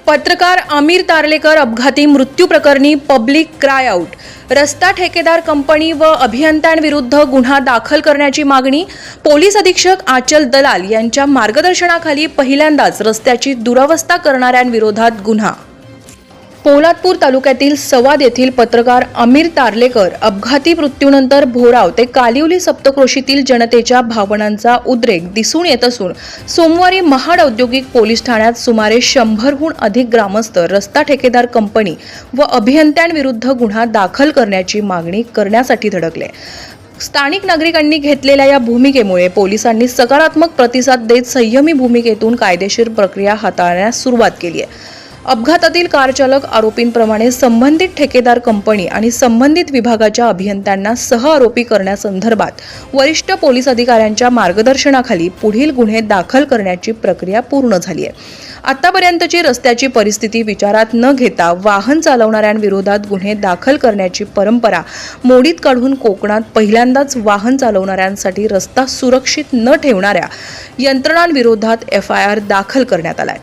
पत्रकार आमिर तारलेकर अपघाती मृत्यू प्रकरणी पब्लिक क्राय आउट. रस्ता ठेकेदार कंपनी व अभियंत्यांविरुद्ध गुन्हा दाखल करण्याची मागणी. पोलीस अधीक्षक आचल दलाल यांच्या मार्गदर्शनाखाली पहिल्यांदाच रस्त्याची दुरवस्था करणाऱ्यांविरोधात गुन्हा. पोलादपूर तालुक्यातील सवाद येथील पत्रकार आमिर तारलेकर अपघाती मृत्यूनंतर भोराव ते कालिवली सप्तक्रोशीतील जनतेच्या भावनांचा उद्रेक दिसून येत असून सोमवारी महाड औद्योगिक पोलीस ठाण्यात सुमारे 100हून अधिक ग्रामस्थ रस्ता ठेकेदार कंपनी व अभियंत्यांविरुद्ध गुन्हा दाखल करण्याची मागणी करण्यासाठी धडकले. स्थानिक नागरिकांनी घेतलेल्या या भूमिकेमुळे पोलिसांनी सकारात्मक प्रतिसाद देत संयमी भूमिकेतून कायदेशीर प्रक्रिया हाताळण्यास सुरुवात केली आहे. अपघातातील कार चालक आरोपींप्रमाणे संबंधित ठेकेदार कंपनी आणि संबंधित विभागाच्या अभियंत्यांना सहआरोपी करण्यासंदर्भात वरिष्ठ पोलीस अधिकाऱ्यांच्या मार्गदर्शनाखाली पुढील गुन्हे दाखल करण्याची प्रक्रिया पूर्ण झाली आहे. आतापर्यंतची रस्त्याची परिस्थिती विचारात न घेता वाहन चालवणाऱ्यांविरोधात गुन्हे दाखल करण्याची परंपरा मोडीत काढून कोकणात पहिल्यांदाच वाहन चालवणाऱ्यांसाठी रस्ता सुरक्षित न ठेवणाऱ्या यंत्रणांविरोधात FIR दाखल करण्यात आलाय.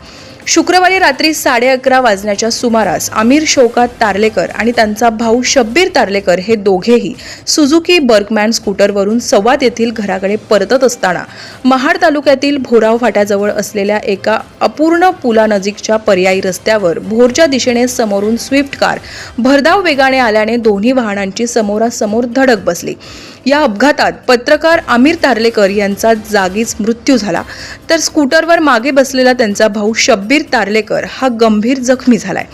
शुक्रवारी रात्री 11:30 वाजण्याच्या सुमारास आमिर शौकत तारलेकर आणि त्यांचा भाऊ शब्बीर तारलेकर हे दोघेही सुझुकी बर्गमॅन स्कूटरवरून सवाद येथील घराकडे परतत असताना महाड तालुक्यातील भोराव फाट्याजवळ असलेल्या एका अपूर्ण पुलानजीकच्या पर्यायी रस्त्यावर भोरच्या दिशेने समोरून स्विफ्ट कार भरधाव वेगाने आल्याने दोन्ही वाहनांची समोरासमोर धडक बसली. या अपघातात पत्रकार आमिर तारलेकर यांचा जागीच मृत्यू झाला, तर स्कूटरवर मागे बसलेला त्यांचा भाऊ शब्बीर तारलेकर हा गंभीर जखमी झालाय.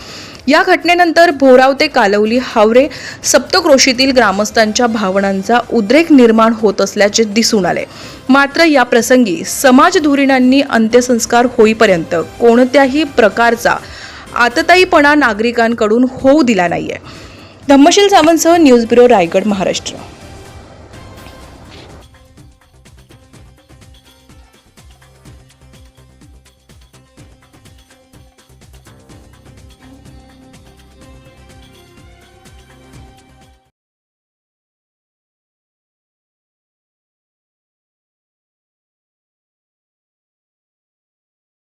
या घटनेनंतर भोराव ते कालवली हावरे सप्तक्रोशीतील ग्रामस्थांच्या भावनांचा उद्रेक निर्माण होत असल्याचे दिसून आले. मात्र या प्रसंगी समाजधुरीणांनी अंत्यसंस्कार होईपर्यंत कोणत्याही प्रकारचा आतताईपणा नागरिकांकडून होऊ दिला नाहीये. धम्मशील सावंतसह न्यूज ब्युरो, रायगड, महाराष्ट्र.